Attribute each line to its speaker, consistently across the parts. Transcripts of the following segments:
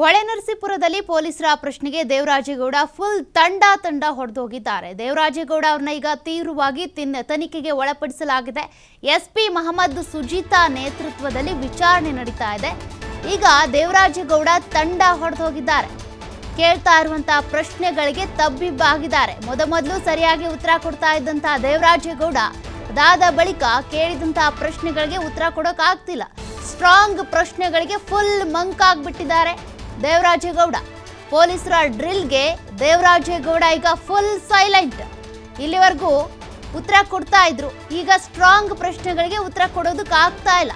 Speaker 1: ಹೊಳೆನರಸೀಪುರದಲ್ಲಿ ಪೊಲೀಸರ ಪ್ರಶ್ನೆಗೆ ದೇವರಾಜೇಗೌಡ ಫುಲ್ ತಂಡ ಹೊಡೆದೋಗಿದ್ದಾರೆ. ದೇವರಾಜೇಗೌಡ ಅವರನ್ನ ಈಗ ತೀವ್ರವಾಗಿ ತನಿಖೆಗೆ ಒಳಪಡಿಸಲಾಗಿದೆ. ಎಸ್ಪಿ ಮಹಮ್ಮದ್ ಸುಜೀತಾ ನೇತೃತ್ವದಲ್ಲಿ ವಿಚಾರಣೆ ನಡೀತಾ ಇದೆ. ಈಗ ದೇವರಾಜೇಗೌಡ ತಂಡ ಹೊಡೆದೋಗಿದ್ದಾರೆ. ಕೇಳ್ತಾ ಇರುವಂತಹ ಪ್ರಶ್ನೆಗಳಿಗೆ ತಬ್ಬಿಬ್ಬಾಗಿದ್ದಾರೆ. ಮೊದಲು ಸರಿಯಾಗಿ ಉತ್ತರ ಕೊಡ್ತಾ ಇದ್ದಂತಹ ದೇವರಾಜೇಗೌಡ ಅದಾದ ಬಳಿಕ ಕೇಳಿದಂತಹ ಪ್ರಶ್ನೆಗಳಿಗೆ ಉತ್ತರ ಕೊಡೋಕೆ ಆಗ್ತಿಲ್ಲ. ಸ್ಟ್ರಾಂಗ್ ಪ್ರಶ್ನೆಗಳಿಗೆ ಫುಲ್ ಮಂಕಾಗ್ಬಿಟ್ಟಿದ್ದಾರೆ ದೇವರಾಜೇಗೌಡ. ಪೊಲೀಸರ ಡ್ರಿಲ್ಗೆ ದೇವರಾಜೇಗೌಡ ಈಗ ಫುಲ್ ಸೈಲೆಂಟ್. ಇಲ್ಲಿವರೆಗೂ ಉತ್ತರ ಕೊಡ್ತಾ ಇದ್ರು, ಈಗ ಸ್ಟ್ರಾಂಗ್ ಪ್ರಶ್ನೆಗಳಿಗೆ ಉತ್ತರ ಕೊಡೋದಕ್ಕೆ ಆಗ್ತಾ ಇಲ್ಲ.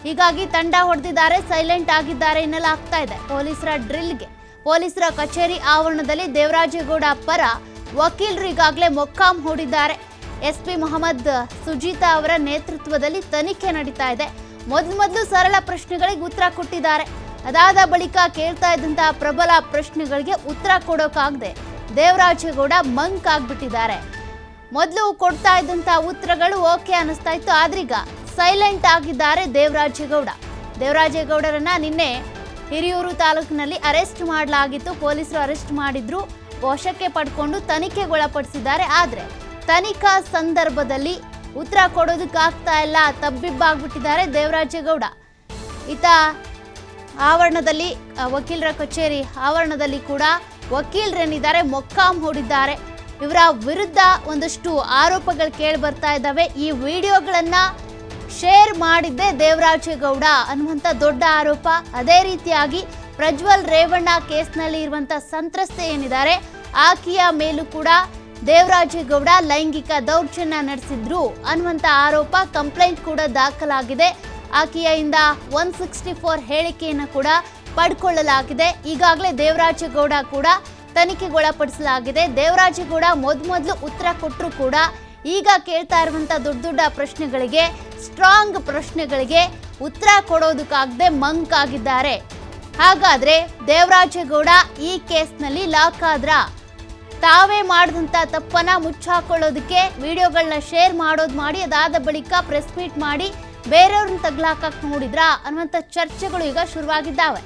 Speaker 1: ಹೀಗಾಗಿ ತಂಡ ಹೊಡೆದಿದ್ದಾರೆ, ಸೈಲೆಂಟ್ ಆಗಿದ್ದಾರೆ ಎನ್ನಲಾಗ್ತಾ ಇದೆ. ಪೊಲೀಸರ ಡ್ರಿಲ್ಗೆ ಪೊಲೀಸರ ಕಚೇರಿ ಆವರಣದಲ್ಲಿ ದೇವರಾಜೇಗೌಡ ಪರ ವಕೀಲರು ಈಗಾಗಲೇ ಮೊಕ್ಕಾಂ ಹೂಡಿದ್ದಾರೆ. ಎಸ್ಪಿ ಮಹಮ್ಮದ್ ಸುಜೀತಾ ಅವರ ನೇತೃತ್ವದಲ್ಲಿ ತನಿಖೆ ನಡೀತಾ ಇದೆ. ಮೊದಲು ಸರಳ ಪ್ರಶ್ನೆಗಳಿಗೆ ಉತ್ತರ ಕೊಟ್ಟಿದ್ದಾರೆ. ಅದಾದ ಬಳಿಕ ಕೇಳ್ತಾ ಇದ್ದಂತಹ ಪ್ರಬಲ ಪ್ರಶ್ನೆಗಳಿಗೆ ಉತ್ತರ ಕೊಡೋಕಾಗದೆ ದೇವರಾಜೇಗೌಡ ಮಂಕ್ ಆಗ್ಬಿಟ್ಟಿದ್ದಾರೆ. ಮೊದಲು ಕೊಡ್ತಾ ಇದ್ದಂತಹ ಉತ್ತರಗಳು ಓಕೆ ಅನಿಸ್ತಾ ಇತ್ತು, ಆದ್ರೀಗ ಸೈಲೆಂಟ್ ಆಗಿದ್ದಾರೆ ದೇವರಾಜೇಗೌಡ. ದೇವರಾಜೇಗೌಡರನ್ನ ನಿನ್ನೆ ಹಿರಿಯೂರು ತಾಲೂಕಿನಲ್ಲಿ ಅರೆಸ್ಟ್ ಮಾಡಲಾಗಿತ್ತು. ಪೊಲೀಸರು ಅರೆಸ್ಟ್ ಮಾಡಿದ್ರು, ವಶಕ್ಕೆ ಪಡ್ಕೊಂಡು ತನಿಖೆಗೊಳಪಡಿಸಿದ್ದಾರೆ. ಆದರೆ ತನಿಖಾ ಸಂದರ್ಭದಲ್ಲಿ ಉತ್ತರ ಕೊಡೋದಕ್ಕಾಗ್ತಾ ಇಲ್ಲ, ತಬ್ಬಿಬ್ಬಾಗ್ಬಿಟ್ಟಿದ್ದಾರೆ ದೇವರಾಜೇಗೌಡ. ಈತ ಆವರಣದಲ್ಲಿ ವಕೀಲರ ಕಚೇರಿ ಆವರಣದಲ್ಲಿ ಕೂಡ ವಕೀಲರೇನಿದ್ದಾರೆ ಮೊಕ್ಕಾಂ ಹೂಡಿದ್ದಾರೆ. ಇವರ ವಿರುದ್ಧ ಒಂದಷ್ಟು ಆರೋಪಗಳು ಕೇಳಿ ಬರ್ತಾ ಇದ್ದಾವೆ. ಈ ವಿಡಿಯೋಗಳನ್ನ ಶೇರ್ ಮಾಡಿದ್ದೆ ದೇವರಾಜೇಗೌಡ ಅನ್ನುವಂಥ ದೊಡ್ಡ ಆರೋಪ. ಅದೇ ರೀತಿಯಾಗಿ ಪ್ರಜ್ವಲ್ ರೇವಣ್ಣ ಕೇಸ್ನಲ್ಲಿ ಇರುವಂಥ ಸಂತ್ರಸ್ತೆ ಏನಿದ್ದಾರೆ ಆಕೆಯ ಮೇಲೂ ಕೂಡ ದೇವರಾಜೇಗೌಡ ಲೈಂಗಿಕ ದೌರ್ಜನ್ಯ ನಡೆಸಿದ್ರು ಅನ್ನುವಂಥ ಆರೋಪ, ಕಂಪ್ಲೇಂಟ್ ಕೂಡ ದಾಖಲಾಗಿದೆ. ಆಕೆಯಿಂದ 164 ಹೇಳಿಕೆಯನ್ನು ಕೂಡ ಪಡ್ಕೊಳ್ಳಲಾಗಿದೆ. ಈಗಾಗಲೇ ದೇವರಾಜೇಗೌಡ ಕೂಡ ತನಿಖೆಗೊಳಪಡಿಸಲಾಗಿದೆ. ದೇವರಾಜೇಗೌಡ ಮೊದಲು ಉತ್ತರ ಕೊಟ್ಟರು ಕೂಡ ಈಗ ಕೇಳ್ತಾ ಇರುವಂಥ ದೊಡ್ಡ ಪ್ರಶ್ನೆಗಳಿಗೆ, ಸ್ಟ್ರಾಂಗ್ ಪ್ರಶ್ನೆಗಳಿಗೆ ಉತ್ತರ ಕೊಡೋದಕ್ಕಾಗದೆ ಮಂಕ್ ಆಗಿದ್ದಾರೆ. ಹಾಗಾದ್ರೆ ದೇವರಾಜೇಗೌಡ ಈ ಕೇಸ್ನಲ್ಲಿ ಲಾಕ್ ಆದ್ರ? ತಾವೇ ಮಾಡಿದಂಥ ತಪ್ಪನ್ನ ಮುಚ್ಚಾಕೊಳ್ಳೋದಕ್ಕೆ ವಿಡಿಯೋಗಳನ್ನ ಶೇರ್ ಮಾಡಿ ಅದಾದ ಬಳಿಕ ಪ್ರೆಸ್ ಮೀಟ್ ಮಾಡಿ ಬೇರೆಯವ್ರನ್ನ ತಗ್ಲಾಕಕ್ಕೆ ನೋಡಿದ್ರಾ ಅನ್ನುವಂಥ ಚರ್ಚೆಗಳು ಈಗ ಶುರುವಾಗಿದ್ದಾವೆ.